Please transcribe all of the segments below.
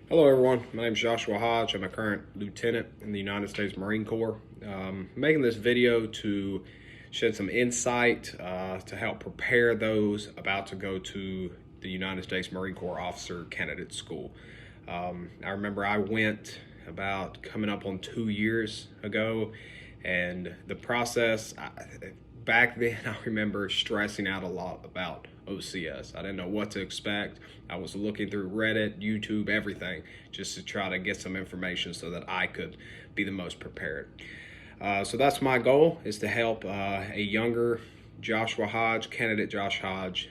Hello everyone, my name is Joshua Hodge. I'm a current lieutenant in the United States Marine Corps. Making this video to shed some insight to help prepare those about to go to the United States Marine Corps Officer Candidate School. I remember I went about coming up on 2 years ago, and the process, back then I remember stressing out a lot about OCS. I didn't know what to expect. I was looking through Reddit, YouTube, everything, just to try to get some information so that I could be the most prepared. So that's my goal, is to help a younger Joshua Hodge, candidate Josh Hodge,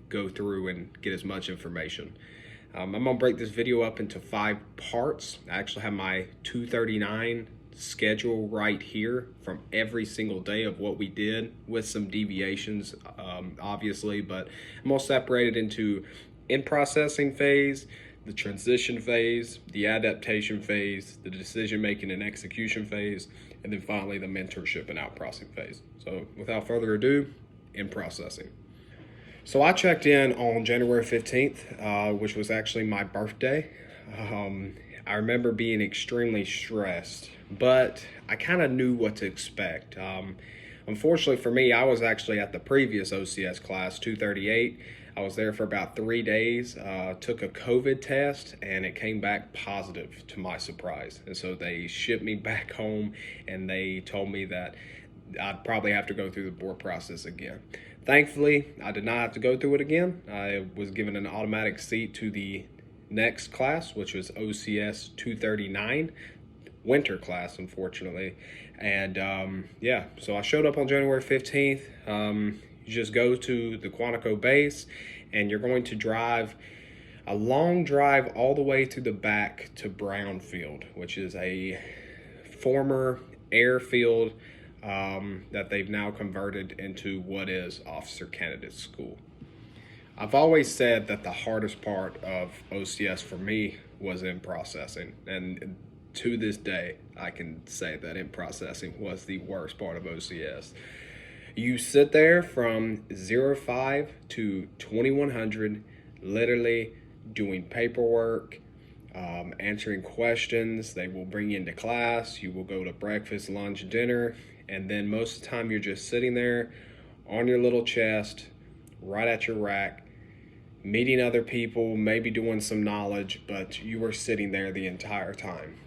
go through and get as much information. I'm gonna break this video up into 5 parts. I actually have my 239 schedule right here from every single day of what we did, with some deviations obviously, but I'm all separated into in-processing phase, the transition phase, the adaptation phase, the decision-making and execution phase, and then finally the mentorship and out-processing phase. So without further ado, in-processing. So I checked in on January 15th, which was actually my birthday. I remember being extremely stressed, but I kind of knew what to expect. Unfortunately for me, I was actually at the previous OCS class, 238. I was there for about 3 days, took a COVID test, and it came back positive to my surprise. And so they shipped me back home, and they told me that I'd probably have to go through the board process again. Thankfully, I did not have to go through it again. I was given an automatic seat to the next class, which was OCS 239, winter class, unfortunately. And yeah, so I showed up on January 15th. You just go to the Quantico base, and you're going to drive a long drive all the way to the back to Brownfield, which is a former airfield that they've now converted into what is Officer Candidate School. I've always said that the hardest part of OCS for me was in processing, and to this day I can say that in processing was the worst part of OCS. You sit there from 05 to 2100, literally doing paperwork, answering questions. They will bring you into class. You will go to breakfast, lunch, dinner, and then most of the time you're just sitting there on your little chest, right at your rack, meeting other people, maybe doing some knowledge, but you were sitting there the entire time.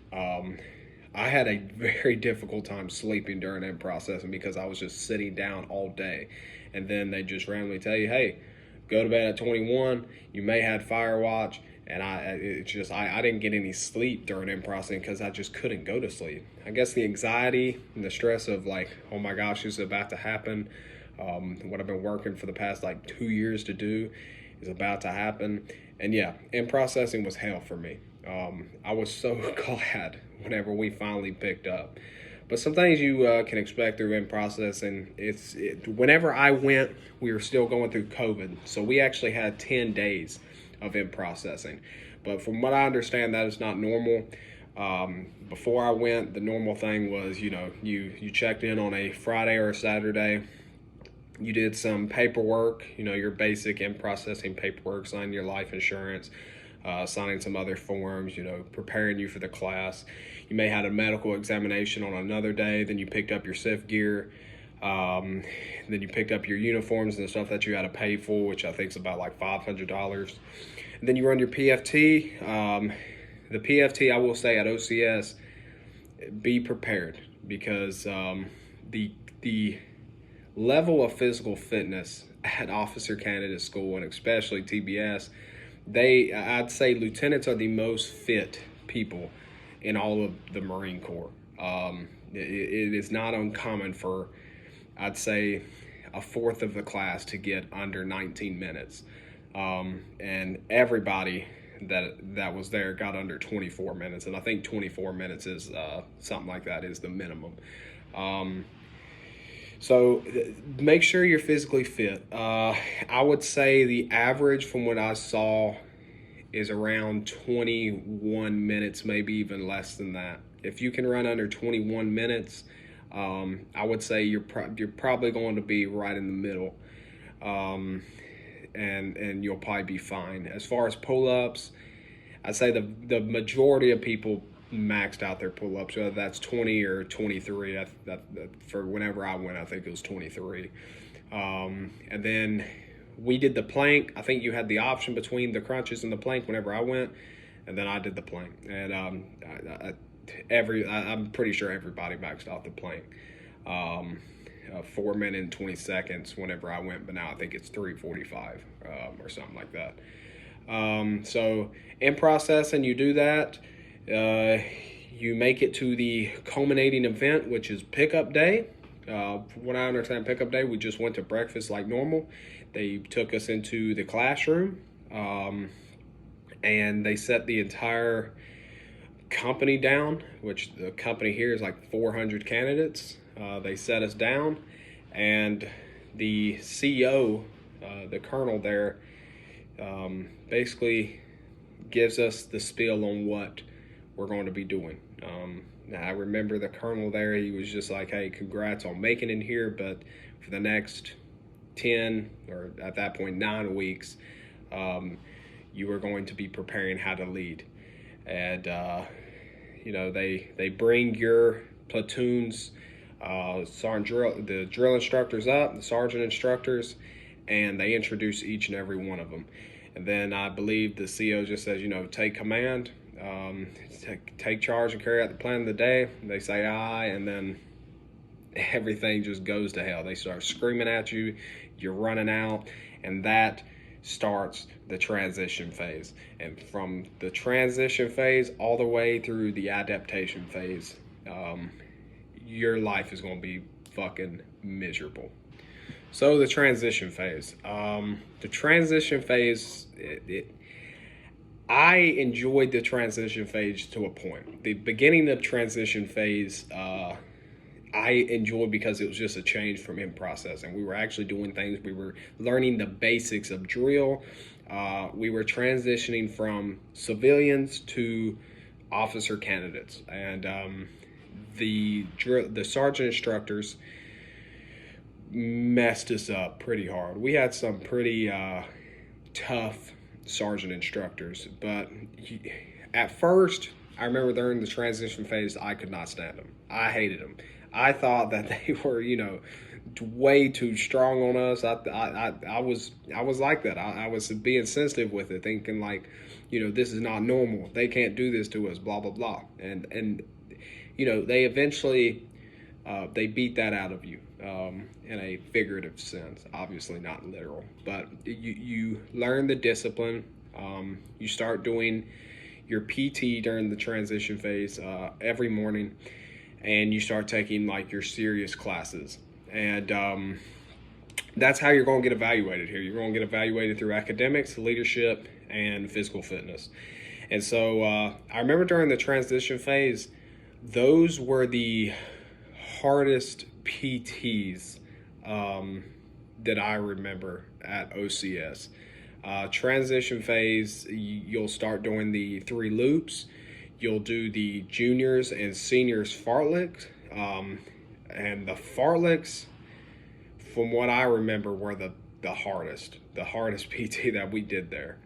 I had a very difficult time sleeping during in processing because I was just sitting down all day, and then they just randomly tell you, hey, go to bed at 21. You may have fire watch, and I didn't get any sleep during in processing because I just couldn't go to sleep. I guess the anxiety and the stress of like, oh my gosh, this is about to happen. What I've been working for the past like 2 years to do is about to happen. And yeah, in processing was hell for me. I was so glad whenever we finally picked up. But some things you can expect through in processing. Whenever I went, we were still going through COVID, so we actually had 10 days of in processing. But from what I understand, that is not normal. Before I went, the normal thing was, you checked in on a Friday or a Saturday. You did some paperwork, your basic in processing paperwork, signing your life insurance, signing some other forms, preparing you for the class. You may have had a medical examination on another day. Then you picked up your SIF gear. Then you picked up your uniforms and the stuff that you had to pay for, which I think is about like $500. And then you run your PFT. The PFT, I will say at OCS, be prepared, because the level of physical fitness at Officer Candidate School, and especially TBS, I'd say lieutenants are the most fit people in all of the Marine Corps. It is not uncommon for, I'd say, a fourth of the class to get under 19 minutes. And everybody that was there got under 24 minutes. And I think 24 minutes is something like that is the minimum. So make sure you're physically fit. I would say the average from what I saw is around 21 minutes, maybe even less than that. If you can run under 21 minutes, I would say you're probably going to be right in the middle, and you'll probably be fine. As far as pull-ups, I'd say the majority of people maxed out their pull-ups, whether that's 20 or 23. For whenever I went, I think it was 23. And then we did the plank. I think you had the option between the crunches and the plank whenever I went, and then I did the plank. And I'm pretty sure everybody maxed out the plank. 4 minutes and 20 seconds whenever I went, but now I think it's 3:45 or something like that. So in processing, you do that. You make it to the culminating event, which is pickup day. From what I understand, pickup day, we just went to breakfast like normal. They took us into the classroom, and they set the entire company down, which the company here is like 400 candidates. They set us down, and the CEO, the colonel there, basically gives us the spiel on what we're going to be doing. Now I remember the colonel there, he was just like, hey, congrats on making it here, but for the next 10, or at that point 9 weeks, you are going to be preparing how to lead. And you know, they bring your platoons, the drill instructors up, the sergeant instructors, and they introduce each and every one of them. And then I believe the CEO just says, you know, take command, take charge and carry out the plan of the day. They say aye, and then everything just goes to hell. They start screaming at you, you're running out, and that starts the transition phase. And from the transition phase all the way through the adaptation phase, your life is going to be fucking miserable. So the transition phase. I enjoyed the transition phase to a point. The beginning of transition phase, I enjoyed because it was just a change from in processing. We were actually doing things. We were learning the basics of drill. We were transitioning from civilians to officer candidates, and the sergeant instructors messed us up pretty hard. We had some pretty tough sergeant instructors, but at first, I remember during the transition phase, I could not stand them. I hated them. I thought that they were, you know, way too strong on us. I was like that. I was being sensitive with it, thinking like, you know, this is not normal. They can't do this to us, blah, blah, blah. And you know, they eventually, they beat that out of you in a figurative sense, obviously not literal. But you learn the discipline. You start doing your PT during the transition phase every morning, and you start taking like your serious classes. And that's how you're going to get evaluated here. You're going to get evaluated through academics, leadership, and physical fitness. And so I remember during the transition phase, those were the hardest PTs that I remember at OCS. Transition phase, you'll start doing the 3 loops. You'll do the juniors and seniors fartleks. And the fartleks, from what I remember, were the hardest PT that we did there.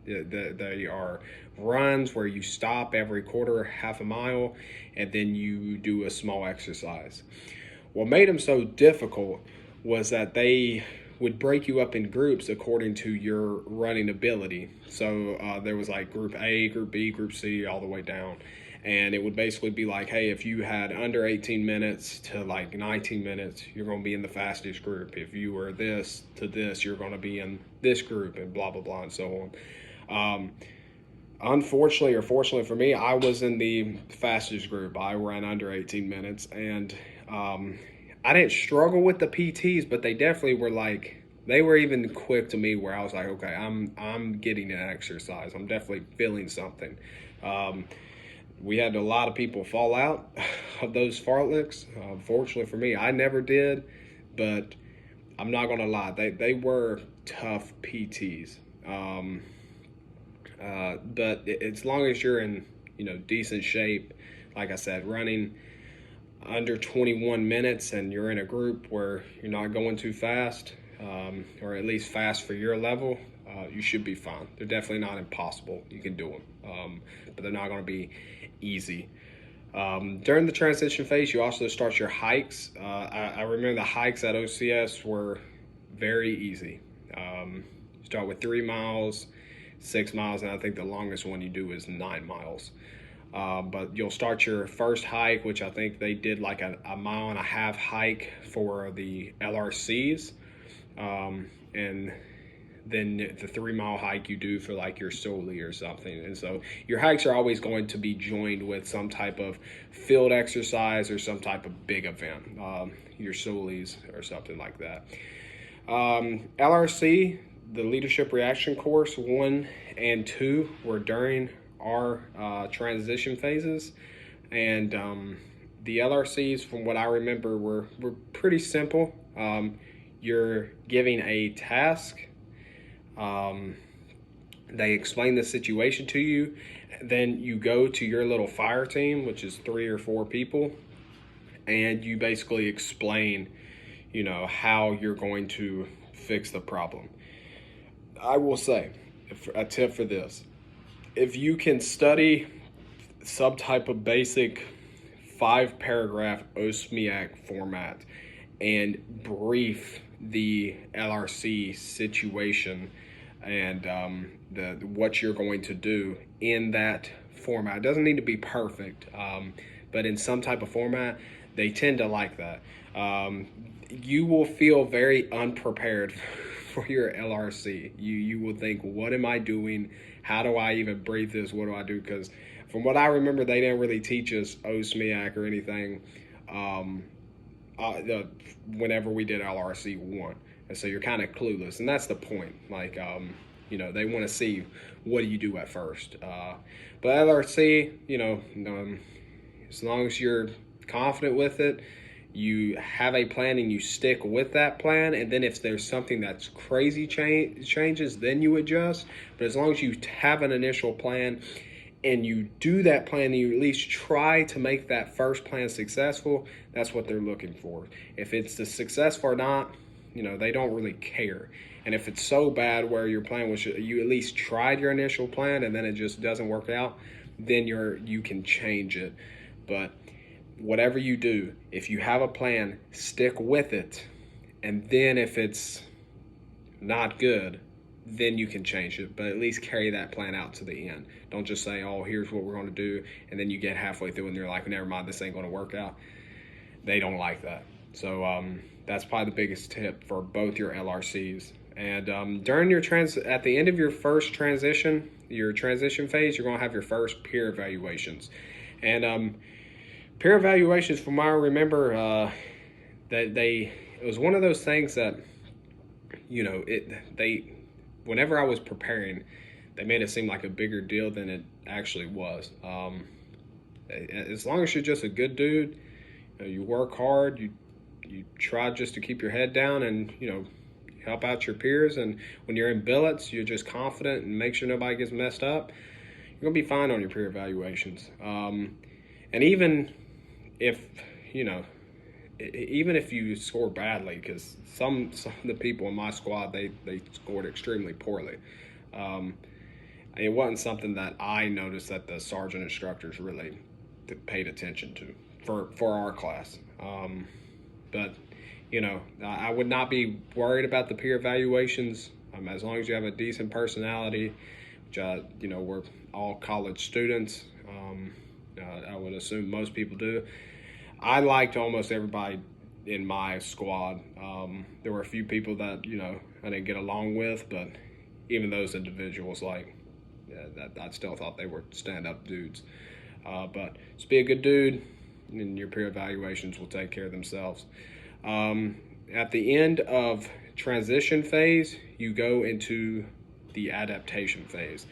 They are runs where you stop every quarter, half a mile, and then you do a small exercise. What made them so difficult was that they would break you up in groups according to your running ability. So there was like group A, group B, group C, all the way down. And it would basically be like, hey, if you had under 18 minutes to like 19 minutes, you're going to be in the fastest group. If you were this to this, you're going to be in this group, and blah, blah, blah, and so on. Unfortunately, or fortunately for me, I was in the fastest group. I ran under 18 minutes, and I didn't struggle with the PTs, but they definitely were like, they were even quick to me where I was like, okay, I'm getting an exercise. I'm definitely feeling something. We had a lot of people fall out of those fartleks. Fortunately for me, I never did, but I'm not gonna lie, they were tough PTs. But as long as you're in, you know, decent shape, like I said, running under 21 minutes and you're in a group where you're not going too fast, or at least fast for your level, you should be fine. They're definitely not impossible. You can do them, but they're not going to be easy. During the transition phase, you also start your hikes. I remember the hikes at OCS were very easy. Start with 3 miles, 6 miles, and I think the longest one you do is 9 miles. But you'll start your first hike, which I think they did like a 1.5 mile hike for the LRCs. And then the 3 mile hike you do for like your soli or something. And so your hikes are always going to be joined with some type of field exercise or some type of big event, your solis or something like that. LRC, the leadership reaction course 1 and 2 were during our transition phases, and the LRCs, from what I remember, were pretty simple. You're giving a task, they explain the situation to you, then you go to your little fire team, which is 3 or 4 people, and you basically explain, you know, how you're going to fix the problem. I will say, a tip for this: if you can study some type of basic 5-paragraph OSMIAC format and brief the LRC situation and what you're going to do in that format. It doesn't need to be perfect, but in some type of format, they tend to like that. You will feel very unprepared for your LRC. You will think, what am I doing? How do I even brief this? What do I do? Because from what I remember, they didn't really teach us OSMIAC or anything whenever we did LRC 1. And so you're kind of clueless. And that's the point. Like, you know, they want to see, what do you do at first? But LRC, you know, as long as you're confident with it, you have a plan and you stick with that plan, and then if there's something that's crazy changes, then you adjust. But as long as you have an initial plan and you do that plan and you at least try to make that first plan successful, that's what they're looking for. If it's successful or not, you know, they don't really care. And if it's so bad where your plan was, you at least tried your initial plan and then it just doesn't work out, then you can change it. But whatever you do, if you have a plan, stick with it. And then if it's not good, then you can change it. But at least carry that plan out to the end. Don't just say, oh, here's what we're going to do, and then you get halfway through and you're like, never mind, this ain't going to work out. They don't like that. So that's probably the biggest tip for both your LRCs. And during your at the end of your first transition, your transition phase, you're going to have your first peer evaluations. And peer evaluations, from what I remember, that it was one of those things that, you know, whenever I was preparing, they made it seem like a bigger deal than it actually was. As long as you're just a good dude, you know, you work hard, you try just to keep your head down, and you know, you help out your peers. And when you're in billets, you're just confident and make sure nobody gets messed up. You're gonna be fine on your peer evaluations. And even if, you know, even if you score badly, because some of the people in my squad, they scored extremely poorly. It wasn't something that I noticed that the sergeant instructors really paid attention to for our class. But, you know, I would not be worried about the peer evaluations as long as you have a decent personality, which, you know, we're all college students. I would assume most people do. I liked almost everybody in my squad. There were a few people that, you know, I didn't get along with, but even those individuals, like, I still thought they were stand-up dudes. But just be a good dude, and your peer evaluations will take care of themselves. At the end of transition phase, you go into the adaptation phase,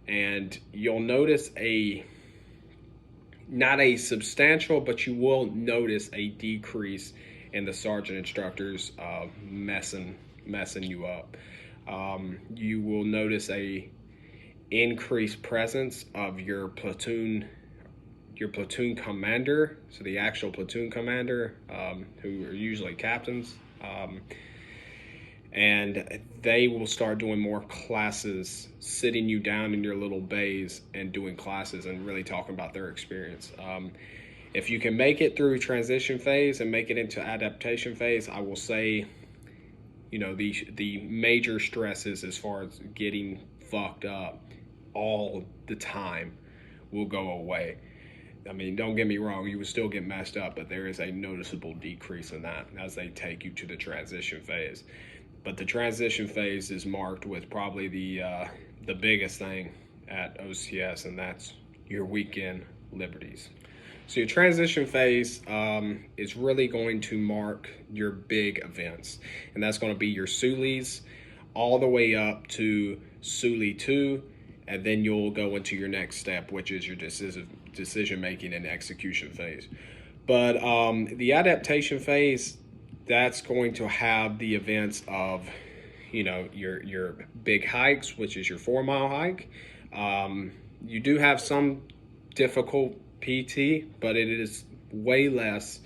and you'll notice not a substantial, but you will notice a decrease in the sergeant instructors messing you up. You will notice a increased presence of your platoon commander, so the actual platoon commander, who are usually captains. and they will start doing more classes, sitting you down in your little bays and doing classes and really talking about their experience. If you can make it through transition phase and make it into adaptation phase, I will say, you know, the major stresses as far as getting fucked up all the time will go away. I mean, don't get me wrong, you will still get messed up, but there is a noticeable decrease in that as they take you to the transition phase. But the transition phase is marked with probably the biggest thing at OCS, and that's your weekend liberties. So your transition phase is really going to mark your big events, and that's going to be your Sulis all the way up to Suli 2, and then you'll go into your next step, which is your decision making and execution phase. But the adaptation phase, that's going to have the events of, you know, your big hikes, which is your 4 mile hike. You do have some difficult PT, but it is way less,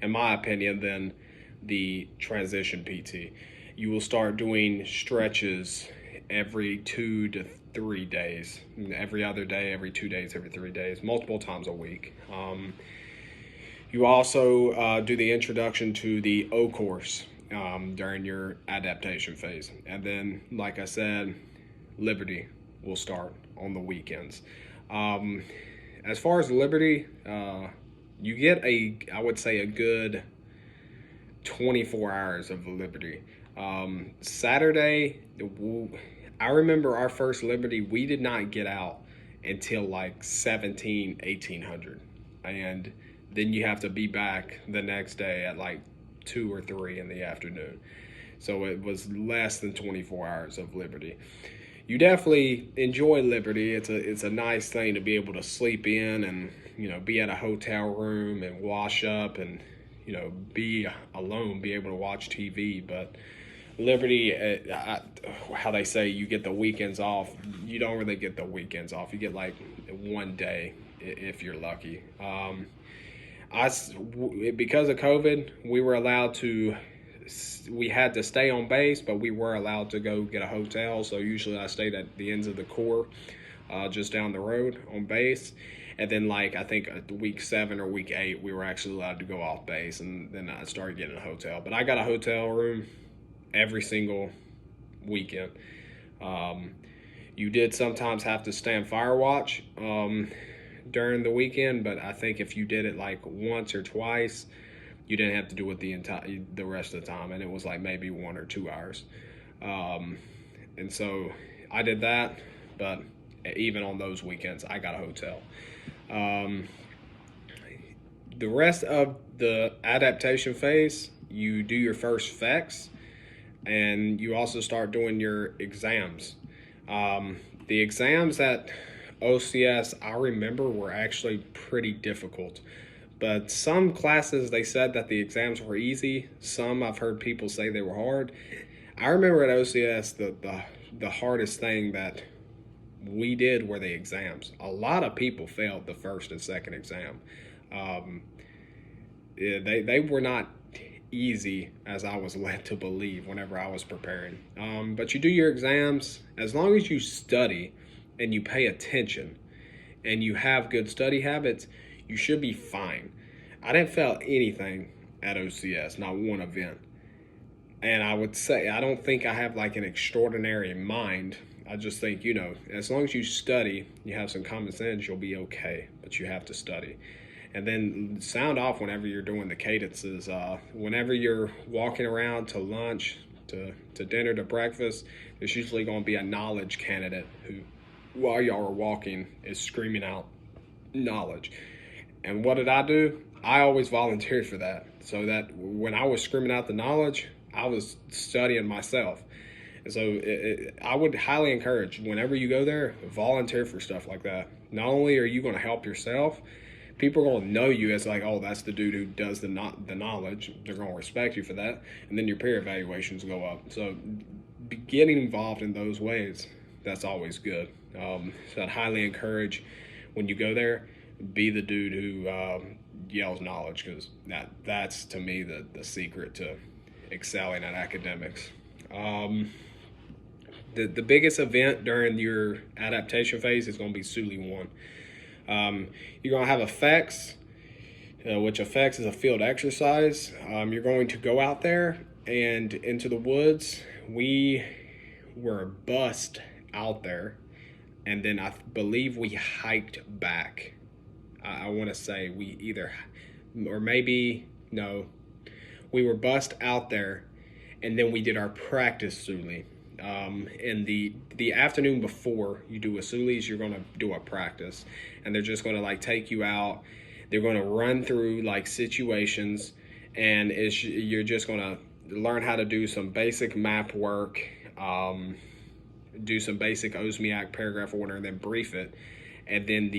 in my opinion, than the transition PT. You will start doing stretches every 2 to 3 days, every other day, every 2 days, every 3 days, multiple times a week. You also do the introduction to the O course during your adaptation phase. And then, like I said, Liberty will start on the weekends. As far as Liberty, you get I would say a good 24 hours of Liberty. Saturday, I remember our first Liberty, we did not get out until like 1800. And then you have to be back the next day at like 2 or 3 in the afternoon. So it was less than 24 hours of Liberty. You definitely enjoy Liberty. It's a nice thing to be able to sleep in and, you know, be at a hotel room and wash up and, you know, be alone, be able to watch TV. But Liberty, how they say you get the weekends off, you don't really get the weekends off. You get like 1 day if you're lucky. Because of COVID, we had to stay on base, but we were allowed to go get a hotel. So usually I stayed at the ends of the core, just down the road on base. And then, like, I think week 7 or week 8, we were actually allowed to go off base, and then I started getting a hotel. But I got a hotel room every single weekend. You did sometimes have to stand fire watch during the weekend, but I think if you did it like once or twice, you didn't have to do it the rest of the time, and it was like maybe 1 or 2 hours. And so I did that, but even on those weekends, I got a hotel. The rest of the adaptation phase, you do your first FEX, and you also start doing your exams. The exams at OCS, I remember, were actually pretty difficult. But some classes, they said that the exams were easy. Some I've heard people say they were hard. I remember at OCS, the hardest thing that we did were the exams. A lot of people failed the first and second exam. They were not easy as I was led to believe whenever I was preparing. But you do your exams, as long as you study and you pay attention and you have good study habits, you should be fine. I didn't fail anything at OCS, not one event. And I would say, I don't think I have like an extraordinary mind. I just think, you know, as long as you study, you have some common sense, you'll be okay, but you have to study. And then sound off whenever you're doing the cadences. Whenever you're walking around to lunch, to dinner, to breakfast, there's usually going to be a knowledge candidate who, while y'all are walking, is screaming out knowledge. And what did I do? I always volunteered for that, so that when I was screaming out the knowledge, I was studying myself. And so I would highly encourage, whenever you go there, volunteer for stuff like that. Not only are you going to help yourself, people are going to know you as like, oh, that's the dude who does the knowledge. They're going to respect you for that. And then your peer evaluations go up. So getting involved in those ways, that's always good. So I'd highly encourage, when you go there, be the dude who yells knowledge, because that's to me the secret to excelling at academics. The biggest event during your adaptation phase is going to be Suli 1. You're going to have effects, which effects is a field exercise. You're going to go out there and into the woods. We were bussed out there, and then I believe we hiked back. I want to say we either, or maybe, no, we were bussed out there, and then we did our practice Suli. In the afternoon before you do a Sulis, you're going to do a practice, and they're just going to like take you out. They're going to run through like situations, and you're just going to learn how to do some basic map work, do some basic OSMIAC paragraph order, and then brief it. And then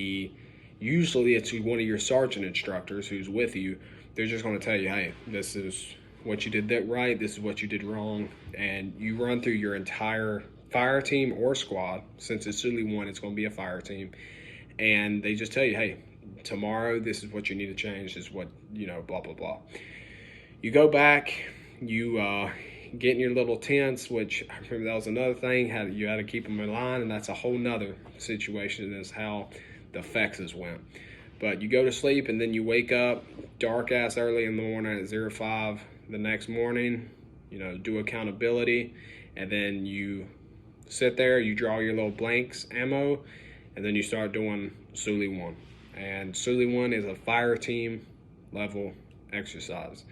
usually it's one of your sergeant instructors who's with you. They're just going to tell you, hey, this is what you did that right, this is what you did wrong, and you run through your entire fire team or squad. Since it's Suli 1, it's going to be a fire team, and they just tell you, hey, tomorrow this is what you need to change, this is what, blah blah blah. You go back, you get in your little tents, which I remember that was another thing, you had to keep them in line, and that's a whole nother situation, is how the FXs went. But you go to sleep, and then you wake up dark ass early in the morning at 05 the next morning, do accountability, and then you sit there, you draw your little blanks ammo, and then you start doing Suli 1. And Suli 1 is a fire team level exercise.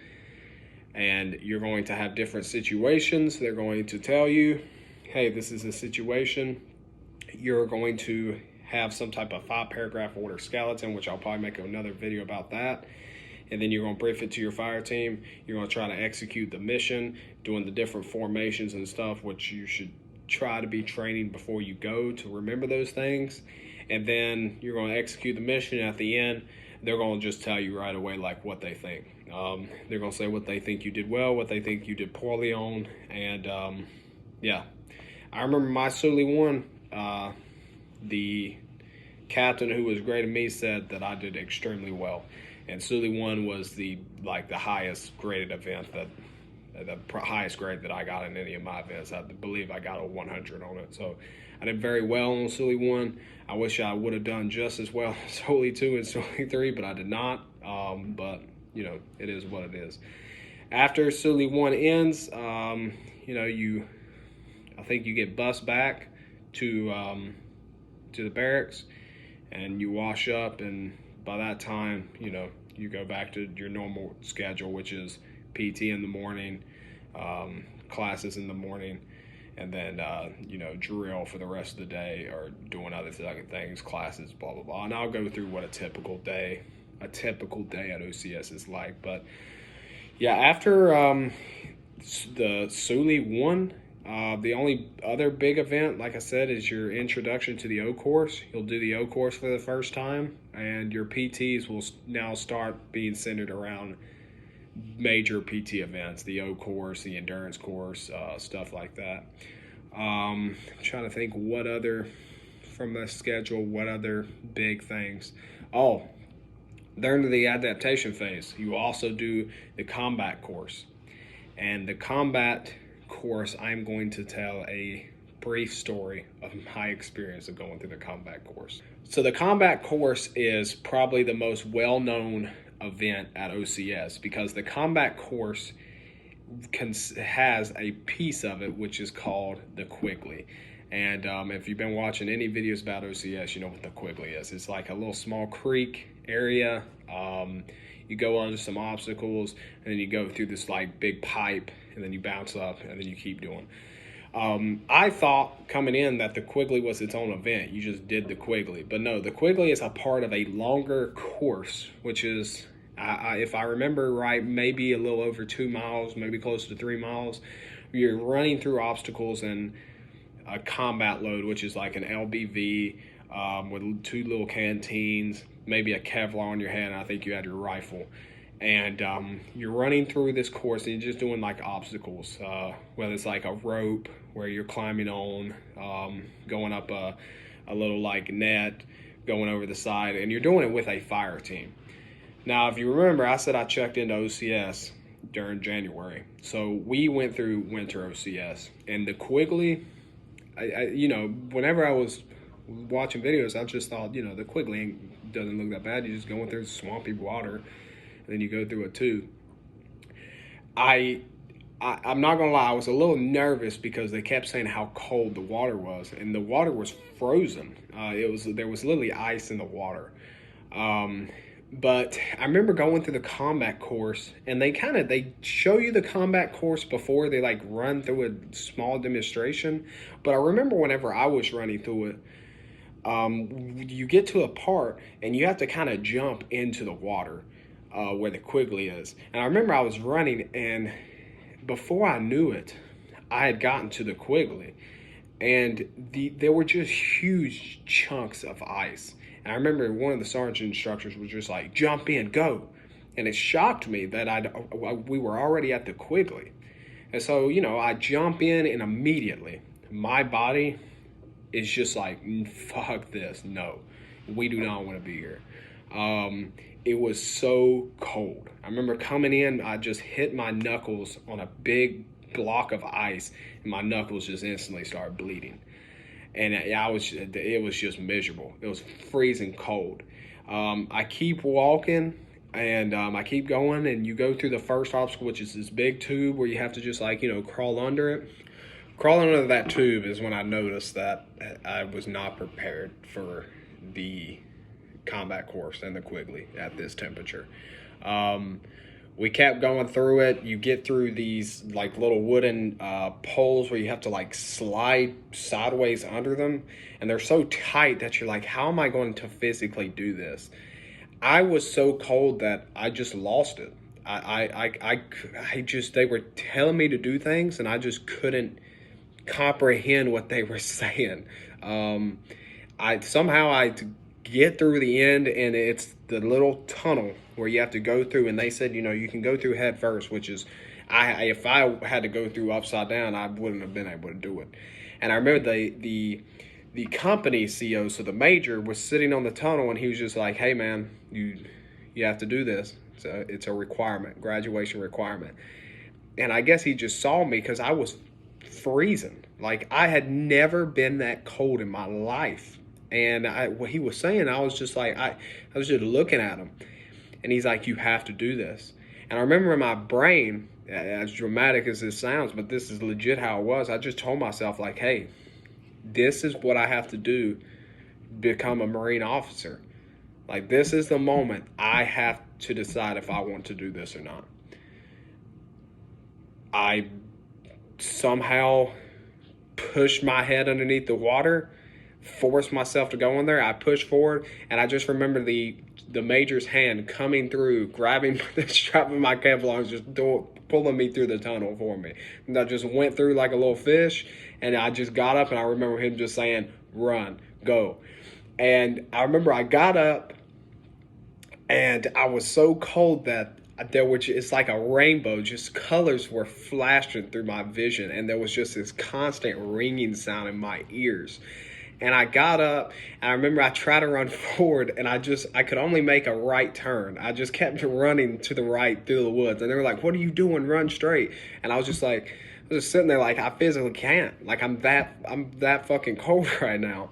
And you're going to have different situations. They're going to tell you, hey, this is a situation. You're going to have some type of 5-paragraph order skeleton, which I'll probably make another video about that. And then you're going to brief it to your fire team. You're going to try to execute the mission, doing the different formations and stuff, which you should try to be training before you go to remember those things. And then you're going to execute the mission. At the end, they're going to just tell you right away like what they think. They're going to say what they think you did well, what they think you did poorly on. And yeah, I remember my Suli 1, the captain who was grading me said that I did extremely well. And Suli 1 was the highest graded event, the highest grade that I got in any of my events. I believe I got a 100 on it. So I did very well on Suli 1. I wish I would have done just as well as Suli 2 and Suli 3, but I did not. But it is what it is. After Suli 1 ends, I think you get bussed back to the barracks, and you wash up, and by that time, you go back to your normal schedule, which is PT in the morning, classes in the morning, and then, drill for the rest of the day, or doing other things, classes, blah, blah, blah. And I'll go through what a typical day at OCS is like. But yeah, after the Suli 1, the only other big event, like I said, is your introduction to the O course. You'll do the O course for the first time, and your PTs will now start being centered around major PT events, the O course, the endurance course, stuff like that. I'm trying to think what other, from the schedule, what other big things. Oh, during the adaptation phase, you also do the combat course. And the combat course, I'm going to tell a brief story of my experience of going through the combat course. So the combat course is probably the most well-known event at OCS, because the combat course has a piece of it which is called the Quigley. And if you've been watching any videos about OCS, you know what the Quigley is. It's like a little small creek area. You go under some obstacles, and then you go through this like big pipe, and then you bounce up, and then you keep doing. I thought coming in that the Quigley was its own event. You just did the Quigley. But no, the Quigley is a part of a longer course, which is, if I remember right, maybe a little over 2 miles, maybe close to 3 miles. You're running through obstacles and a combat load, which is like an LBV with 2 little canteens, maybe a Kevlar on your head, and I think you had your rifle. And you're running through this course, and you're just doing like obstacles, whether it's like a rope where you're climbing on, going up a little like net, going over the side, and you're doing it with a fire team. Now, if you remember, I said I checked into OCS, during January. So we went through winter OCS, and the Quigley, whenever I was watching videos, I just thought, the Quigley doesn't look that bad. You just going through swampy water, and then you go through it too. I'm not gonna lie, I was a little nervous because they kept saying how cold the water was, and the water was frozen. There was literally ice in the water. But I remember going through the combat course, and they show you the combat course before they like run through a small demonstration. But I remember whenever I was running through it, you get to a part and you have to kind of jump into the water where the Quigley is. And I remember I was running, and before I knew it, I had gotten to the Quigley, and there were just huge chunks of ice. And I remember one of the sergeant instructors was just like, "Jump in, go." And it shocked me that we were already at the Quigley. And so, I jump in, and immediately my body is just like, fuck this. No, we do not want to be here. It was so cold. I remember coming in, I just hit my knuckles on a big block of ice, and my knuckles just instantly started bleeding. And it was just miserable. It was freezing cold. I keep walking, and I keep going, and you go through the first obstacle, which is this big tube where you have to just crawl under it. Crawling under that tube is when I noticed that I was not prepared for the combat course and the Quigley at this temperature. We kept going through it. You get through these like little wooden poles where you have to like slide sideways under them, and they're so tight that you're like, how am I going to physically do this? I was so cold that I just lost it. They were telling me to do things, and I just couldn't comprehend what they were saying. I get through the end, and it's the little tunnel where you have to go through, and they said, you can go through head first, which is, if I had to go through upside down, I wouldn't have been able to do it. And I remember the company CEO, so the major, was sitting on the tunnel, and he was just like, "Hey man, you have to do this. It's a requirement, graduation requirement." And I guess he just saw me because I was freezing. Like, I had never been that cold in my life. And what he was saying, I was just like, I was just looking at him. And he's like, "You have to do this." And I remember in my brain, as dramatic as this sounds, but this is legit how it was, I just told myself, like, hey, this is what I have to do to become a Marine officer. Like, this is the moment I have to decide if I want to do this or not. I somehow pushed my head underneath the water, forced myself to go in there. I pushed forward, and I just remember the major's hand coming through, grabbing the strap of my Kevlar, and just pulling me through the tunnel for me. And I just went through like a little fish, and I just got up, and I remember him just saying, "Run, go." And I remember I got up, and I was so cold that it's like a rainbow, just colors were flashing through my vision, and there was just this constant ringing sound in my ears. And I got up, and I remember I tried to run forward, and I could only make a right turn. I just kept running to the right through the woods. And they were like, "What are you doing? Run straight." And I was just sitting there like, I physically can't. Like, I'm that fucking cold right now.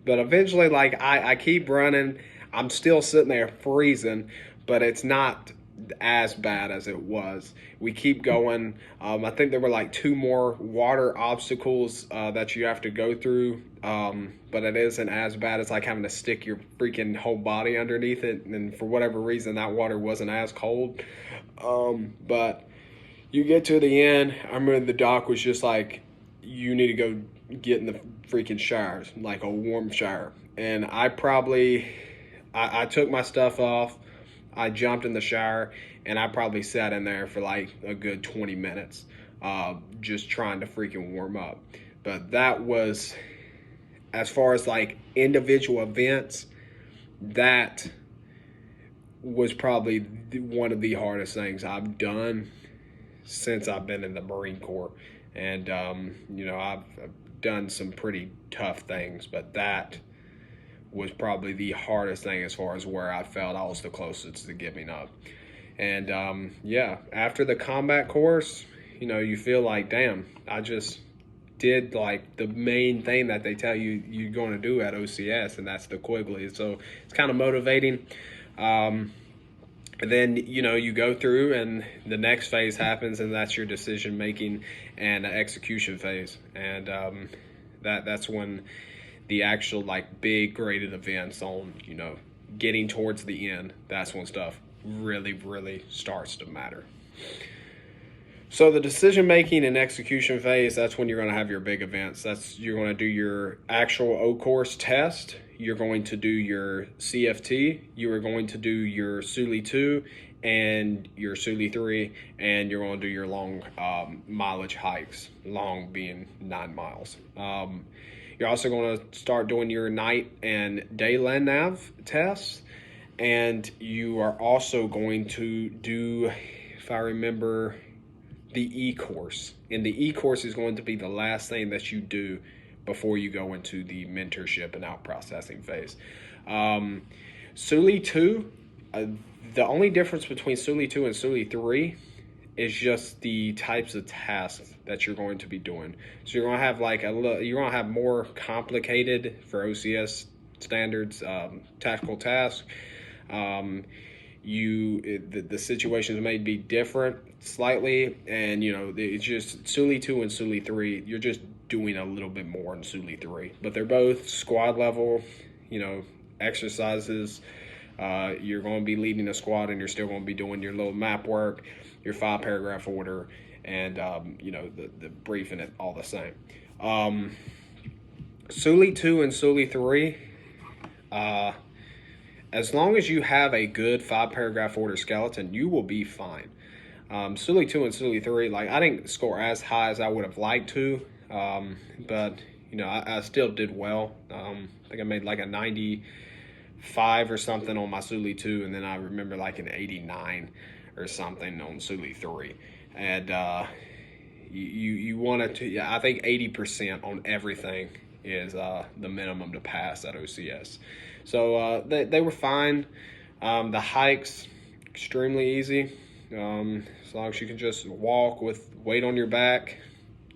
But eventually, like, I keep running. I'm still sitting there freezing, but it's not as bad as it was. We keep going. I think there were like 2 more water obstacles that you have to go through, but it isn't as bad as like having to stick your freaking whole body underneath it, and for whatever reason that water wasn't as cold. But you get to the end. I remember the doc was just like, "You need to go get in the freaking showers, like a warm shower." And I took my stuff off, I jumped in the shower, and I probably sat in there for like a good 20 minutes, just trying to freaking warm up. But that was, as far as like individual events, that was probably one of the hardest things I've done since I've been in the Marine Corps. And, I've done some pretty tough things, but that was probably the hardest thing as far as where I felt I was the closest to giving up. And yeah, after the combat course, you feel like, damn, I just did like the main thing that they tell you you're going to do at OCS, and that's the Quigley. So it's kind of motivating. And then you go through, and the next phase happens, and that's your decision making and execution phase, and that's when the actual like big graded events on getting towards the end. That's when stuff really starts to matter. So the decision making and execution phase, that's when you're going to have your big events. You're going to do your actual O-course test. You're going to do your CFT. You are going to do your SULI 2 and your SULI 3, and you're going to do your long mileage hikes, long being 9 miles. You're also going to start doing your night and day land nav tests, and you are also going to do, if I remember, the E-course. And the E-course is going to be the last thing that you do before you go into the mentorship and out processing phase. SULI 2, the only difference between SULI 2 and SULI 3 is just the types of tasks that you're going to be doing. So you're going to have you're going to have more complicated, for OCS standards, tactical tasks. The situations may be different slightly, and it's just SULI 2 and SULI 3, you're just doing a little bit more in SULI 3, but they're both squad level exercises. You're going to be leading a squad, and you're still going to be doing your little map work, your 5-paragraph order, and the briefing, it all the same. SULI 2 and SULI 3, as long as you have a good 5-paragraph order skeleton, you will be fine. SULI 2 and SULI 3, I didn't score as high as I would have liked to, but I still did well. I think I made like a 95 or something on my SULI 2, and then I remember like an 89 or something on SULI 3. And you want to, I think 80% on everything is the minimum to pass at OCS. So they were fine. The hikes, extremely easy. As long as you can just walk with weight on your back,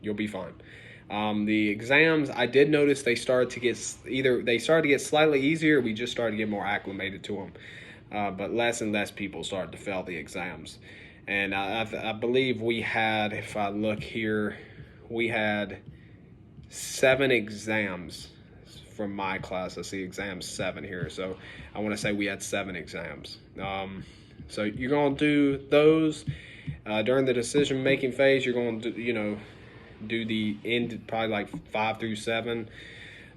you'll be fine. The exams, I did notice they started to get slightly easier. We just started to get more acclimated to them. But less and less people started to fail the exams. And I believe we had, if I look here, we had 7 exams from my class. I see exam 7 here. So I want to say we had 7 exams. So you're going to do those during the decision-making phase. You're going to, do the end, probably like 5 through 7.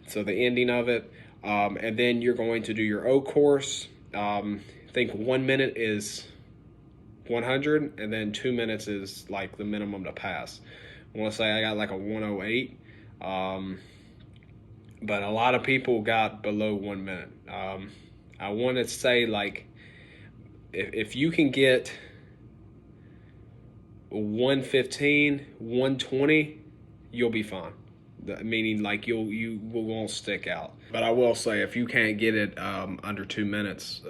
So the ending of it. And then you're going to do your O course. I think 1 minute is 100, and then 2 minutes is like the minimum to pass. I want to say I got like a 108. But a lot of people got below 1 minute. I want to say, like, if you can get 115, 120, you'll be fine. Meaning, like, you won't stick out. But I will say, if you can't get it under 2 minutes,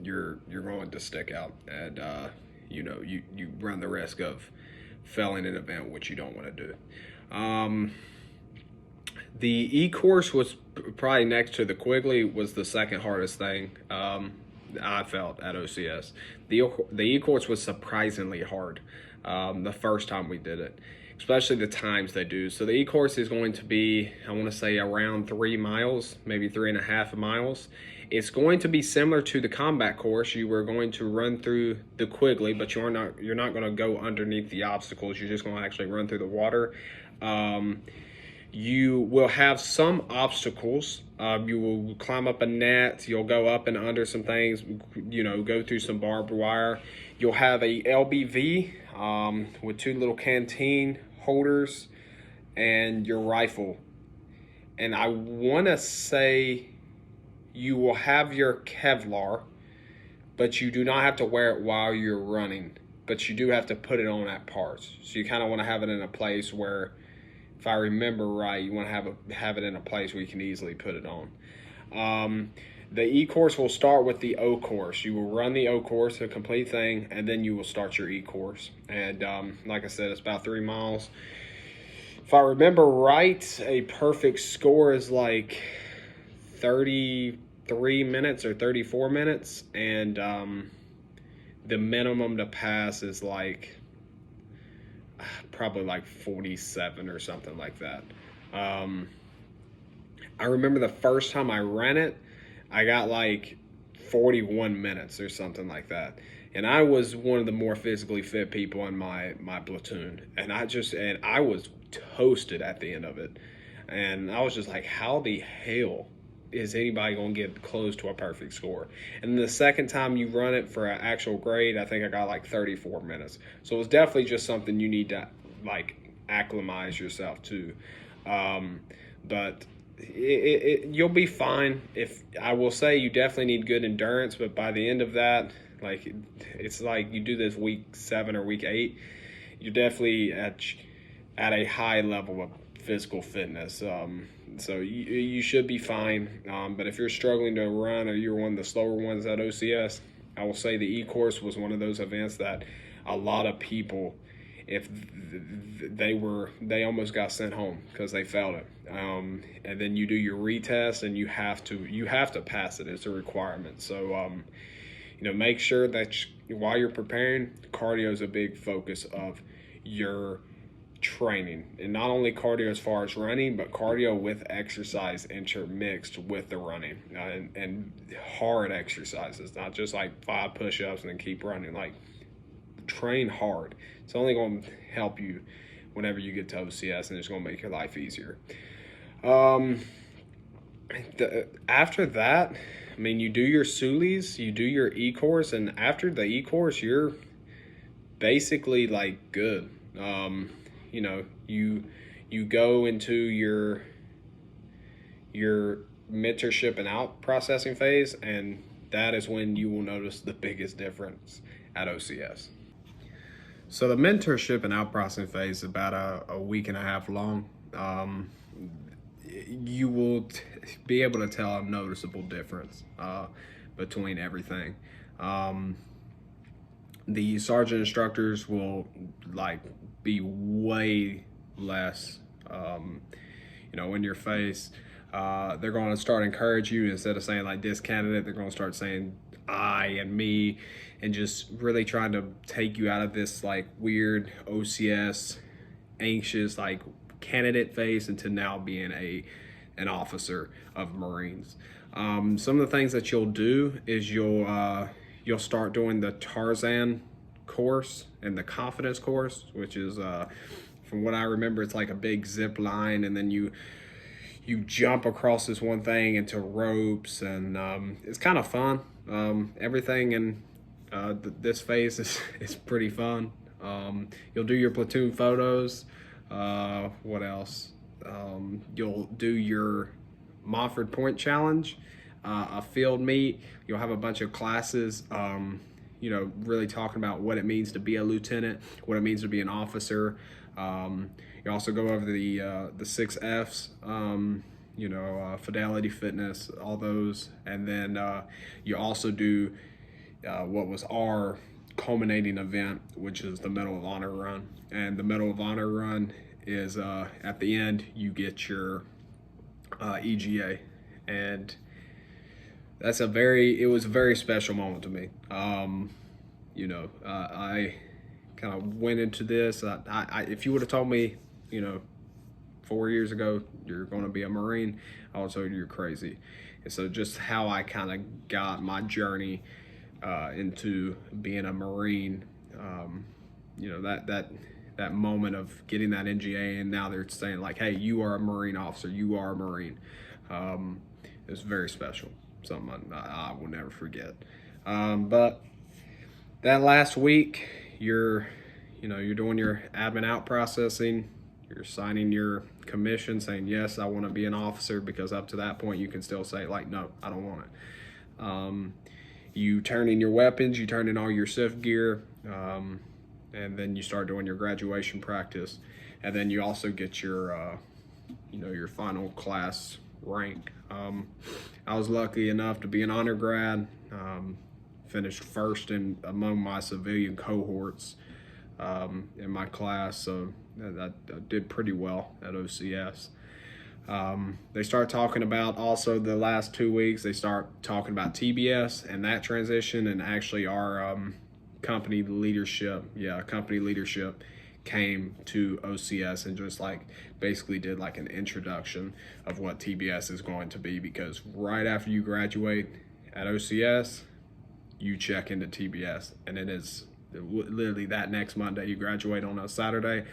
you're going to stick out, and you run the risk of failing an event, which you don't want to do. The E-course was probably, next to the Quigley, was the second hardest thing I felt at OCS. The E-course was surprisingly hard the first time we did it, especially the times they do. So the E-course is going to be, I want to say, around 3 miles, maybe 3.5 miles. It's going to be similar to the combat course. You were going to run through the Quigley, but you're not going to go underneath the obstacles. You're just going to actually run through the water. You will have some obstacles. You will climb up a net. You'll go up and under some things, go through some barbed wire. You'll have a LBV with 2 little canteen holders and your rifle. And I want to say you will have your Kevlar, but you do not have to wear it while you're running. But you do have to put it on at parts. So you kind of want to have it in a place where, if I remember right, you want to have it in a place where you can easily put it on. The E course will start with the O course. You will run the O course, a complete thing, and then you will start your E course. And like I said, it's about 3 miles. If I remember right, a perfect score is like 33 minutes or 34 minutes, and the minimum to pass is like probably like 47 or something like that. I remember the first time I ran it, I got like 41 minutes or something like that. And I was one of the more physically fit people in my platoon. And I was toasted at the end of it. And I was just like, how the hell is anybody going to get close to a perfect score? And the second time you run it for an actual grade, I think I got like 34 minutes. So it was definitely just something you need to like acclimatize yourself to. But you'll be fine. If I will say, you definitely need good endurance, but by the end of that, like it's like you do this week 7 or week 8, you're definitely at a high level of physical fitness. So you should be fine. But if you're struggling to run, or you're one of the slower ones at OCS, I will say the E course was one of those events that a lot of people, if they almost got sent home because they failed it. And then you do your retest, and you have to pass it. It's a requirement. So make sure that while you're preparing, cardio is a big focus of your training, and not only cardio as far as running, but cardio with exercise intermixed with the running, and hard exercises, not just like 5 push-ups and then keep running. Like, train hard. It's only going to help you whenever you get to OCS, and it's going to make your life easier. After that, I mean, you do your Sulis, you do your E course, and after the E course, you're basically like good. You go into your mentorship and out processing phase, and that is when you will notice the biggest difference at OCS. So the mentorship and out processing phase is about a week and a half long. You will be able to tell a noticeable difference between everything. The sergeant instructors will be way less in your face. They're going to start encourage you. Instead of saying like this candidate, they're going to start saying I and me, and just really trying to take you out of this like weird OCS anxious like candidate phase into now being an officer of Marines. Some of the things that you'll do is you'll start doing the Tarzan course and the confidence course, which is from what I remember, it's like a big zip line, and then you jump across this one thing into ropes, and it's kind of fun. Everything in this phase is pretty fun. You'll do your platoon photos. What else? You'll do your Montford Point Challenge, a field meet. You'll have a bunch of classes, really talking about what it means to be a lieutenant, what it means to be an officer. You also go over the 6 F's, fidelity, fitness, all those. And then you also do what was our culminating event, which is the Medal of Honor run. And the Medal of Honor run is at the end you get your EGA, and it was a very special moment to me. I kind of went into this. If you would have told me, 4 years ago you're going to be a Marine, I would say you're crazy. And so just how I kind of got my journey into being a Marine, that moment of getting that NGA, and now they're saying like, hey, you are a Marine officer, you are a Marine. It was very special, something I will never forget. But that last week, you're doing your admin out processing, you're signing your commission saying, yes, I want to be an officer, because up to that point you can still say like, no, I don't want it. You turn in your weapons, you turn in all your SIF gear, and then you start doing your graduation practice, and then you also get your your final class rank. I was lucky enough to be an honor grad, finished first among my civilian cohorts in my class, so I did pretty well at OCS. They start talking about also the last 2 weeks, they start talking about TBS and that transition, and actually our company leadership came to OCS and just like basically did like an introduction of what TBS is going to be, because right after you graduate at OCS, you check into TBS, and it is literally that next Monday. You graduate on a Saturday,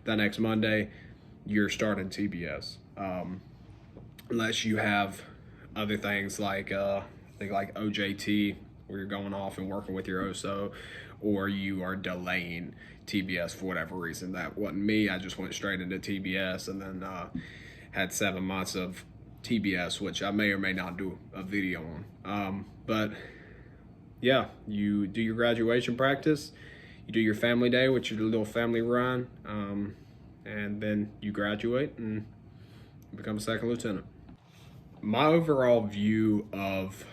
that next Monday you're starting TBS, unless you have other things like I think like OJT, where you're going off and working with your OSO, or you are delaying TBS for whatever reason. That wasn't me. I just went straight into TBS, and then had 7 months of TBS, which I may or may not do a video on. But yeah, you do your graduation practice, you do your family day, which is your little family run, and then you graduate and become a second lieutenant. My overall view of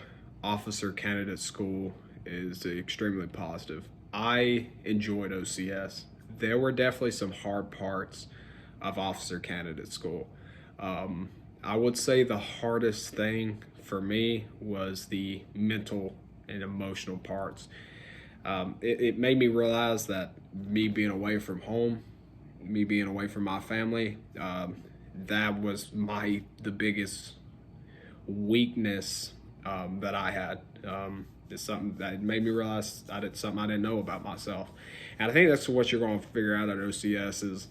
officer candidate school is extremely positive. I enjoyed OCS. There were definitely some hard parts of officer candidate school. I would say the hardest thing for me was the mental and emotional parts. It made me realize that me being away from home, me being away from my family, that was the biggest weakness that I had. It's something that made me realize something I didn't know about myself. And I think that's what you're going to figure out at OCS is,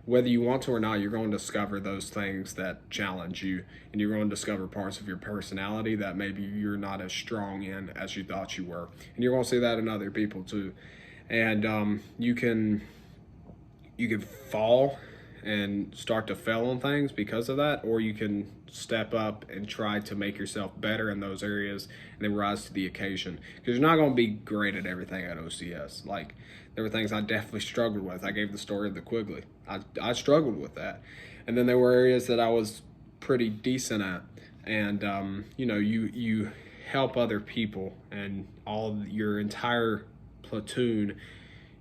whether you want to or not, you're going to discover those things that challenge you, and you're going to discover parts of your personality that maybe you're not as strong in as you thought you were. And you're going to see that in other people too. And you can fall and start to fail on things because of that, or you can step up and try to make yourself better in those areas and then rise to the occasion, because you're not going to be great at everything at OCS. Like, there were things I definitely struggled with. I gave the story of the Quigley. I struggled with that. And then there were areas that I was pretty decent at. And you help other people, and all your entire platoon,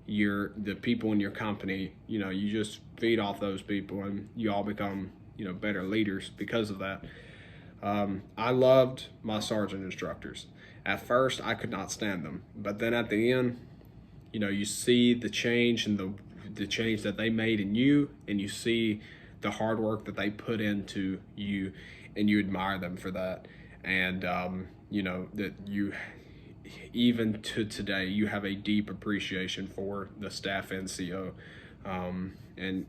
the people in your company, you just feed off those people, and you all become better leaders because of that. I loved my sergeant instructors. At first I could not stand them, but then at the end, you see the change and the change that they made in you, and you see the hard work that they put into you, and you admire them for that. And that you, even to today, you have a deep appreciation for the staff NCO. And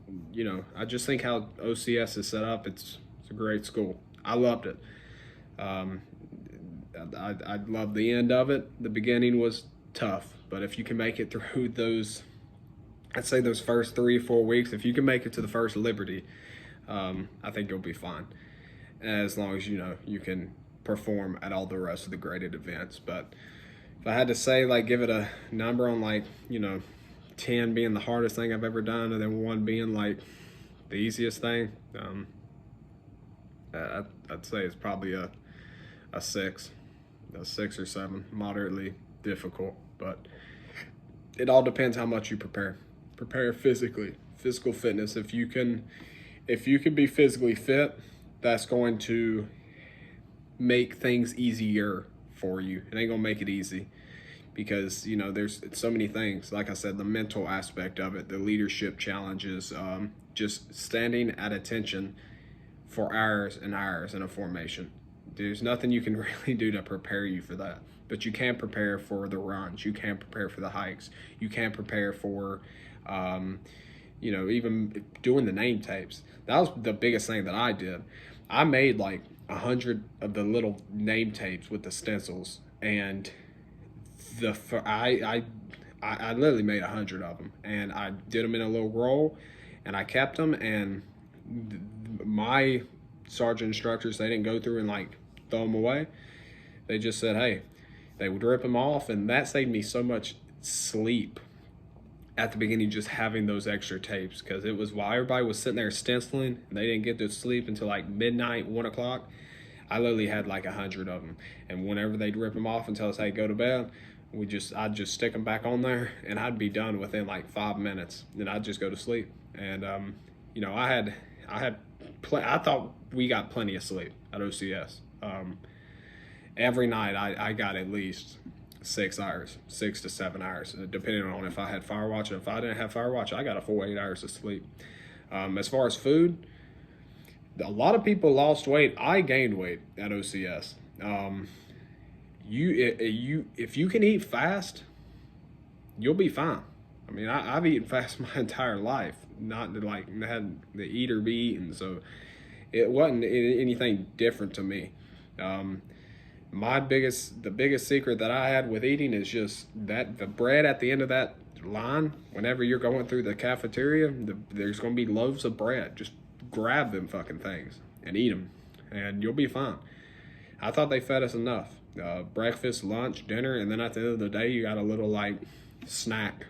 I just think how OCS is set up, it's a great school. I loved it. I loved the end of it. The beginning was tough, but if you can make it through those, I'd say those first 3 or 4 weeks, if you can make it to the first Liberty, I think you'll be fine, as long as you can perform at all the rest of the graded events. But if I had to say, like, give it a number on 10 being the hardest thing I've ever done, and then 1 being like the easiest thing, I'd say it's probably a 6 or 7, moderately difficult. But it all depends how much you prepare physically. Physical fitness, if you can be physically fit, that's going to make things easier for you. It ain't gonna make it easy, because there's so many things. Like I said, the mental aspect of it, the leadership challenges, just standing at attention for hours and hours in a formation. There's nothing you can really do to prepare you for that, but you can prepare for the runs, you can prepare for the hikes, you can prepare for even doing the name tapes. That was the biggest thing that I did. I made like 100 of the little name tapes with the stencils, and I literally made 100 of them, and I did them in a little roll, and I kept them. And my sergeant instructors, they didn't go through and like throw them away. They just said, hey, they would rip them off, and that saved me so much sleep at the beginning just having those extra tapes, because it was while everybody was sitting there stenciling and they didn't get to sleep until like midnight, 1 o'clock. I literally had like 100 of them, and whenever they'd rip them off and tell us, hey, go to bed, I'd just stick them back on there, and I'd be done within like 5 minutes. Then I'd just go to sleep. And you know, I thought we got plenty of sleep at OCS. Every night I got at least 6 hours, 6 to 7 hours, depending on if I had Firewatch. And if I didn't have Firewatch, I got a full 8 hours of sleep. As far as food, a lot of people lost weight. I gained weight at OCS. If you can eat fast, you'll be fine. I mean, I've eaten fast my entire life, not to like had the eat or be eaten, so it wasn't anything different to me. The biggest secret that I had with eating is just that the bread at the end of that line, whenever you're going through the cafeteria, there's going to be loaves of bread. Just grab them fucking things and eat them, and you'll be fine. I thought they fed us enough. Breakfast, lunch, dinner, and then at the end of the day, you got a little like snack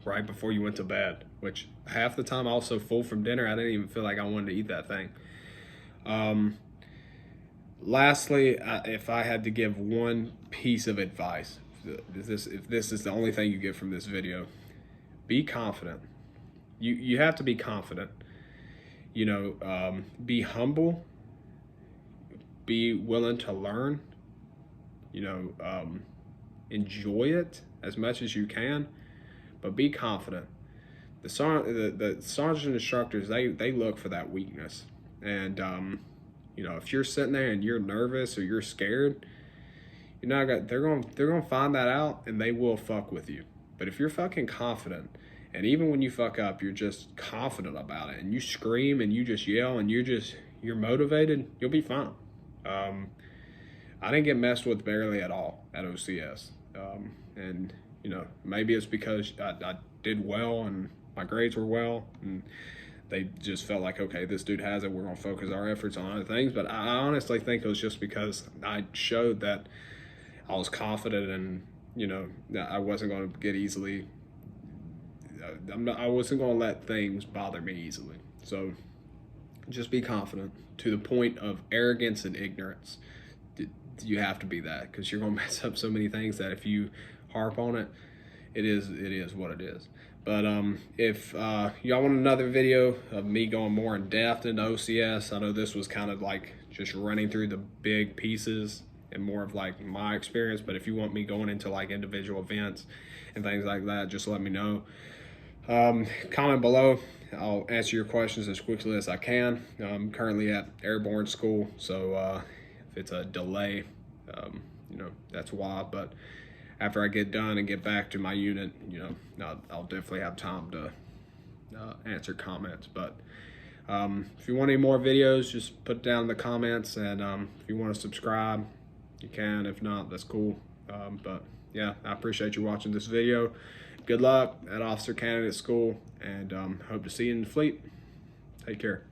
right before you went to bed, which half the time I was so full from dinner, I didn't even feel like I wanted to eat that thing. Lastly, if I had to give one piece of advice, if this is the only thing you get from this video, be confident. You have to be confident. You know, be humble. Be willing to learn. You know, enjoy it as much as you can, but be confident. The sergeant instructors, they look for that weakness, and you know, if you're sitting there and you're nervous or you're scared, they're gonna find that out, and they will fuck with you. But if you're fucking confident, and even when you fuck up, you're just confident about it, and you scream and you just yell and you're motivated, you'll be fine. I didn't get messed with barely at all at OCS, and you know, maybe it's because I did well and my grades were well, and they just felt like, okay, this dude has it, we're gonna focus our efforts on other things. But I honestly think it was just because I showed that I was confident, and you know, that I wasn't gonna get easily, I wasn't gonna let things bother me easily. So just be confident to the point of arrogance and ignorance. You have to be that, because you're gonna mess up so many things that if you harp on it, it is what it is. But if y'all want another video of me going more in depth into OCS, I know this was kind of like just running through the big pieces and more of like my experience, but if you want me going into like individual events and things like that, just let me know. Comment below. I'll answer your questions as quickly as I can. I'm currently at airborne school, so if it's a delay, you know, that's why. But after I get done and get back to my unit, you know, I'll definitely have time to answer comments. But if you want any more videos, just put it down in the comments, and if you want to subscribe, you can. If not, that's cool. But yeah, I appreciate you watching this video. Good luck at Officer Candidate School, and hope to see you in the fleet. Take care.